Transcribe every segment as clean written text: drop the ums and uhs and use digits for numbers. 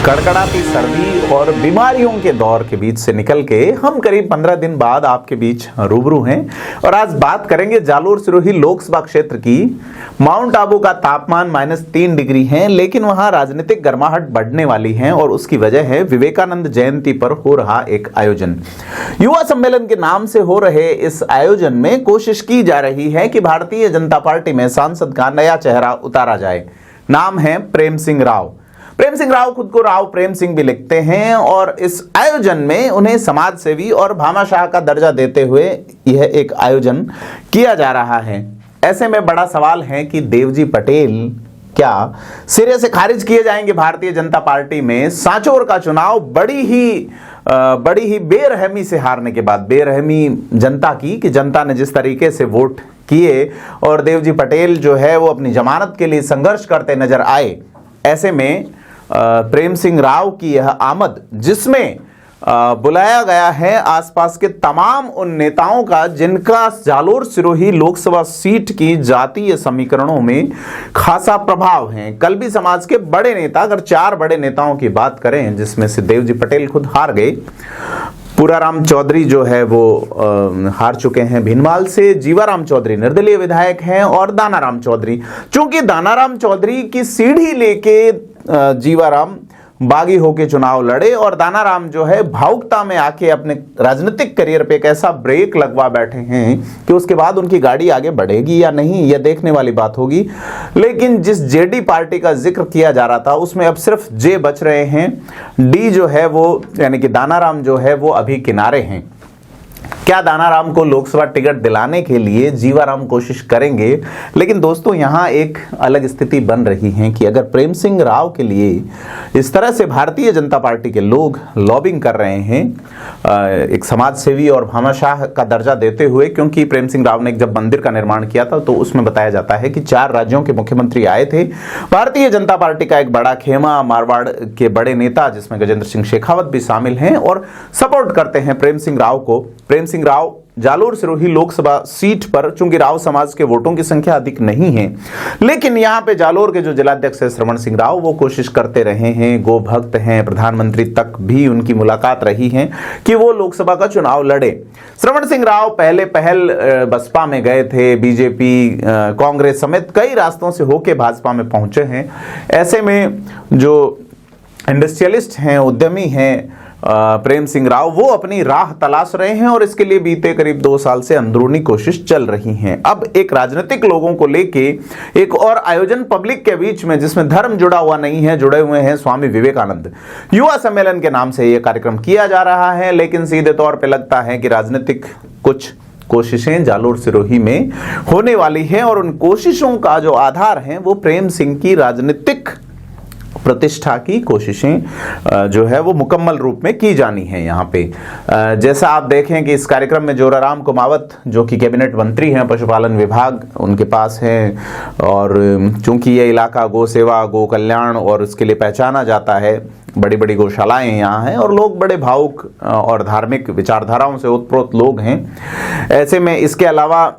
कड़कड़ाती सर्दी और बीमारियों के दौर के बीच से निकल के हम करीब 15 दिन बाद आपके बीच रूबरू हैं और आज बात करेंगे जालोर सिरोही लोकसभा क्षेत्र की। माउंट आबू का तापमान -3 डिग्री है, लेकिन वहां राजनीतिक गर्माहट बढ़ने वाली है और उसकी वजह है विवेकानंद जयंती पर हो रहा एक आयोजन। युवा सम्मेलन के नाम से हो रहे इस आयोजन में कोशिश की जा रही है कि भारतीय जनता पार्टी में सांसद का नया चेहरा उतारा जाए। नाम है प्रेम सिंह राव। प्रेम सिंह राव खुद को राव प्रेम सिंह भी लिखते हैं और इस आयोजन में उन्हें समाज सेवी और भामाशाह का दर्जा देते हुए यह एक आयोजन किया जा रहा है। ऐसे में बड़ा सवाल है कि देवजी पटेल क्या सिरे से खारिज किए जाएंगे भारतीय जनता पार्टी में। सांचौर का चुनाव बड़ी ही बेरहमी से हारने के बाद, बेरहमी जनता की कि जनता ने जिस तरीके से वोट किए और देवजी पटेल जो है वो अपनी जमानत के लिए संघर्ष करते नजर आए। ऐसे में प्रेम सिंह राव की यह आमद, जिसमें बुलाया गया है आसपास के तमाम उन नेताओं का जिनका जालोर सिरोही लोकसभा सीट की जातीय समीकरणों में खासा प्रभाव है। कल्बी समाज के बड़े नेता, अगर 4 बड़े नेताओं की बात करें जिसमें से देवजी पटेल खुद हार गए, पूराराम चौधरी जो है वो हार चुके हैं भीनमाल से, जीवाराम चौधरी निर्दलीय विधायक हैं और दानाराम चौधरी। चूंकि दानाराम चौधरी की सीढ़ी लेके जीवाराम बागी होके चुनाव लड़े और दानाराम जो है भावुकता में आके अपने राजनीतिक करियर पे एक ऐसा ब्रेक लगवा बैठे हैं कि उसके बाद उनकी गाड़ी आगे बढ़ेगी या नहीं यह देखने वाली बात होगी। लेकिन जिस जेडी पार्टी का जिक्र किया जा रहा था उसमें अब सिर्फ जे बच रहे हैं, डी जो है वो यानी कि दानाराम जो है वो अभी किनारे हैं। क्या दानाराम को लोकसभा टिकट दिलाने के लिए जीवाराम कोशिश करेंगे? लेकिन दोस्तों यहां एक अलग स्थिति बन रही है कि अगर प्रेम सिंह राव के लिए इस तरह से भारतीय जनता पार्टी के लोग लॉबिंग कर रहे हैं एक समाज सेवी और भामाशाह का दर्जा देते हुए, क्योंकि प्रेम सिंह राव ने जब मंदिर का निर्माण किया था तो उसमें बताया जाता है कि 4 राज्यों के मुख्यमंत्री आए थे। भारतीय जनता पार्टी का एक बड़ा खेमा, मारवाड़ के बड़े नेता जिसमें गजेंद्र सिंह शेखावत भी शामिल हैं और सपोर्ट करते हैं प्रेम सिंह राव को। प्रेम सिंह राव जालोर सिरोही लोकसभा सीट पर, चूंकि राव समाज के वोटों की संख्या अधिक नहीं है, लेकिन यहां पे जालोर के जो जिलाध्यक्ष है श्रवण सिंह राव, वो कोशिश करते रहे हैं, गो भक्त हैं, प्रधानमंत्री तक भी उनकी मुलाकात रही है कि वो लोकसभा का चुनाव लड़े। श्रवण सिंह राव पहले बसपा में गए थे, बीजेपी कांग्रेस समेत कई रास्तों से होके भाजपा में पहुंचे हैं। ऐसे में जो इंडस्ट्रियलिस्ट हैं, उद्यमी हैं प्रेम सिंह राव, वो अपनी राह तलाश रहे हैं और इसके लिए बीते करीब 2 साल से अंदरूनी कोशिश चल रही है। अब एक राजनीतिक लोगों को लेके एक और आयोजन पब्लिक के बीच में, जिसमें धर्म जुड़ा हुआ नहीं है, जुड़े हुए हैं स्वामी विवेकानंद। युवा सम्मेलन के नाम से यह कार्यक्रम किया जा रहा है, लेकिन सीधे तौर पर लगता है कि राजनीतिक कुछ कोशिशें जालोर सिरोही में होने वाली है और उन कोशिशों का जो आधार है वो प्रेम सिंह की राजनीतिक प्रतिष्ठा की कोशिशें जो है वो मुकम्मल रूप में की जानी है। यहाँ पे जैसा आप देखें कि इस कार्यक्रम में जोराराम कुमावत जो कि कैबिनेट मंत्री हैं, पशुपालन विभाग उनके पास है और चूंकि ये इलाका गौ सेवा, गौ कल्याण और उसके लिए पहचाना जाता है, बड़ी बड़ी गौशालाएं यहाँ हैं और लोग बड़े भावुक और धार्मिक विचारधाराओं से ओतप्रोत लोग हैं। ऐसे में इसके अलावा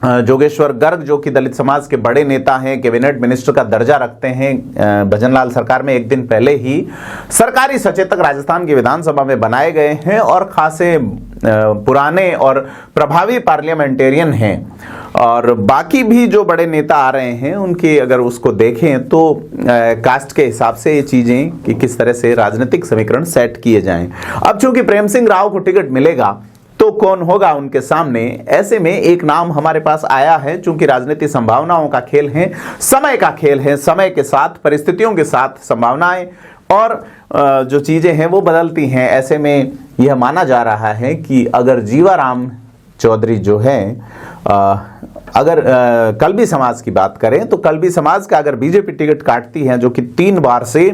जोगेश्वर गर्ग जो कि दलित समाज के बड़े नेता हैं, कैबिनेट मिनिस्टर का दर्जा रखते हैं, भजनलाल सरकार में एक दिन पहले ही सरकारी सचेतक राजस्थान की विधानसभा में बनाए गए हैं और खासे पुराने और प्रभावी पार्लियामेंटेरियन हैं। और बाकी भी जो बड़े नेता आ रहे हैं उनके अगर उसको देखें तो कास्ट के हिसाब से ये चीजें कि किस तरह से राजनीतिक समीकरण सेट किए जाएं। अब चूंकि प्रेम सिंह राव को टिकट मिलेगा तो कौन होगा उनके सामने? ऐसे में एक नाम हमारे पास आया है, चूंकि राजनीति संभावनाओं का खेल है, समय का खेल है, समय के साथ, परिस्थितियों के साथ संभावनाएं और जो चीजें हैं वो बदलती हैं। ऐसे में यह माना जा रहा है कि अगर जीवाराम चौधरी जो है अगर कल्बी समाज की बात करें तो कल्बी समाज का अगर बीजेपी टिकट काटती है, जो कि 3 बार से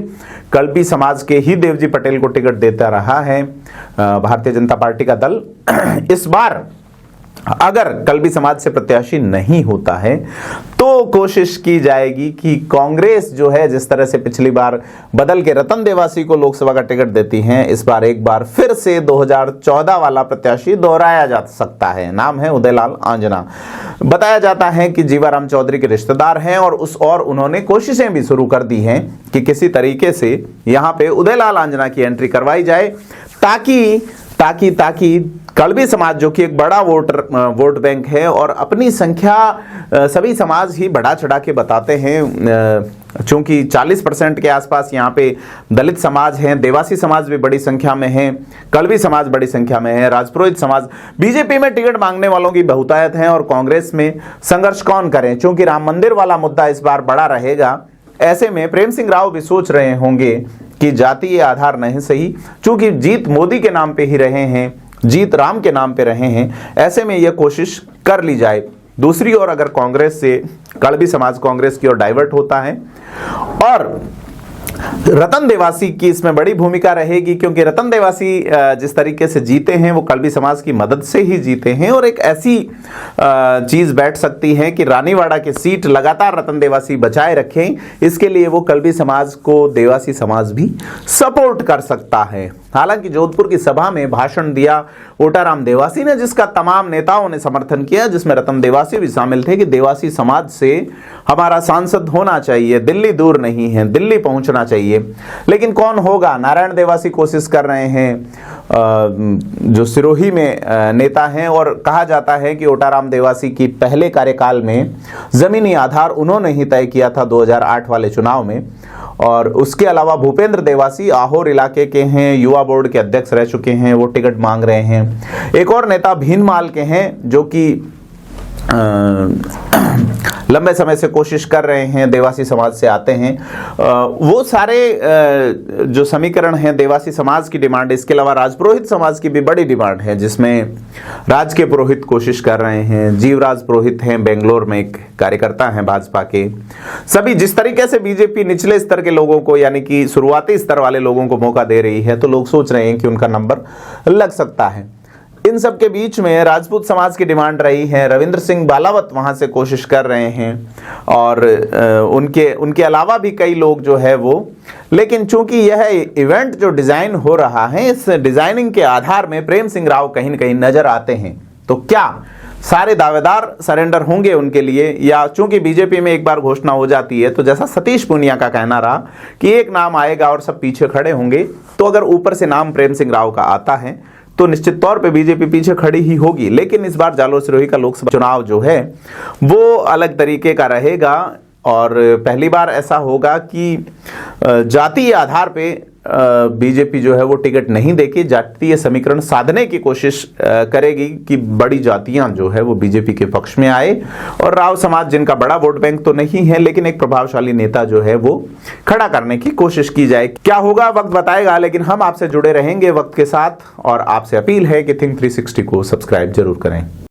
कल्बी समाज के ही देवजी पटेल को टिकट देता रहा है भारतीय जनता पार्टी का दल, इस बार अगर कल्बी समाज से प्रत्याशी नहीं होता है तो कोशिश की जाएगी कि कांग्रेस जो है जिस तरह से पिछली बार बदल के रतन देवासी को लोकसभा का टिकट देती है, इस बार एक बार फिर से 2014 वाला प्रत्याशी दोहराया जा सकता है। नाम है उदयलाल आंजना। बताया जाता है कि जीवाराम चौधरी के रिश्तेदार हैं और उन्होंने कोशिशें भी शुरू कर दी हैं कि किसी तरीके से यहां पे उदयलाल आंजना की एंट्री करवाई जाए ताकि कल्बी समाज जो कि एक बड़ा वोट बैंक है और अपनी संख्या सभी समाज ही बढ़ा चढ़ा के बताते हैं, चूंकि 40% के आसपास यहाँ पे दलित समाज हैं, देवासी समाज भी बड़ी संख्या में है, कल्बी समाज बड़ी संख्या में है, राजपुरोहित समाज। बीजेपी में टिकट मांगने वालों की बहुतायत है और कांग्रेस में संघर्ष कौन करें, चूंकि राम मंदिर वाला मुद्दा इस बार बड़ा रहेगा। ऐसे में प्रेम सिंह राव भी सोच रहे होंगे कि जातीय आधार नहीं सही, चूंकि जीत मोदी के नाम पे ही रहे हैं, जीत राम के नाम पे रहे हैं, ऐसे में यह कोशिश कर ली जाए। दूसरी ओर अगर कांग्रेस से कल्बी समाज कांग्रेस की ओर डाइवर्ट होता है और रतन देवासी की इसमें बड़ी भूमिका रहेगी, क्योंकि रतन देवासी जिस तरीके से जीते हैं वो कल्बी समाज की मदद से ही जीते हैं और एक ऐसी चीज बैठ सकती है कि रानीवाड़ा की सीट लगातार रतन देवासी बचाए रखें, इसके लिए वो कल्बी समाज को देवासी समाज भी सपोर्ट कर सकता है। हालांकि जोधपुर की सभा में भाषण दिया ओटाराम देवासी ने, जिसका तमाम नेताओं ने समर्थन किया, जिसमें रतन देवासी भी शामिल थे कि देवासी समाज से हमारा सांसद होना चाहिए, दिल्ली दूर नहीं है, दिल्ली पहुंचना चाहिए। लेकिन कौन होगा? नारायण देवासी कोशिश कर रहे हैं, जो सिरोही में नेता हैं, और कहा जाता है कि ओटाराम देवासी की पहले कार्यकाल में जमीनी आधार उन्होंने ही तय किया था 2008 वाले चुनाव में। और उसके अलावा भूपेंद्र देवासी आहोर इलाके के हैं, युवा बोर्ड के अध्यक्ष रह चुके हैं, वो टिकट मांग रहे हैं। एक और नेता भीनमाल के हैं जो कि लंबे समय से कोशिश कर रहे हैं, देवासी समाज से आते हैं। वो सारे जो समीकरण हैं देवासी समाज की डिमांड, इसके अलावा राजपुरोहित समाज की भी बड़ी डिमांड है, जिसमें राज के पुरोहित कोशिश कर रहे हैं। जीवराज पुरोहित हैं, बेंगलोर में एक कार्यकर्ता हैं भाजपा के। सभी जिस तरीके से बीजेपी निचले स्तर के लोगों को, यानी कि शुरुआती स्तर वाले लोगों को मौका दे रही है, तो लोग सोच रहे हैं कि उनका नंबर लग सकता है। इन सब के बीच में राजपूत समाज की डिमांड रही है, रविंद्र सिंह बालावत वहां से कोशिश कर रहे हैं, और उनके अलावा भी कई लोग जो है वो। लेकिन चूंकि यह इवेंट जो डिजाइन हो रहा है, इस डिजाइनिंग के आधार में प्रेम सिंह राव कहीं न कहीं नजर आते हैं। तो क्या सारे दावेदार सरेंडर होंगे उनके लिए, या चूंकि बीजेपी में एक बार घोषणा हो जाती है तो जैसा सतीश पूनिया का कहना रहा कि एक नाम आएगा और सब पीछे खड़े होंगे, तो अगर ऊपर से नाम प्रेम सिंह राव का आता है तो निश्चित तौर पे बीजेपी पीछे खड़ी ही होगी। लेकिन इस बार जालोर सिरोही का लोकसभा चुनाव जो है वो अलग तरीके का रहेगा, और पहली बार ऐसा होगा कि जातीय आधार पे बीजेपी जो है वो टिकट नहीं देके जातीय समीकरण साधने की कोशिश करेगी कि बड़ी जातियां जो है वो बीजेपी के पक्ष में आए, और राव समाज जिनका बड़ा वोट बैंक तो नहीं है लेकिन एक प्रभावशाली नेता जो है वो खड़ा करने की कोशिश की जाए। क्या होगा वक्त बताएगा, लेकिन हम आपसे जुड़े रहेंगे वक्त के साथ, और आपसे अपील है कि थिंक 360 को सब्सक्राइब जरूर करें।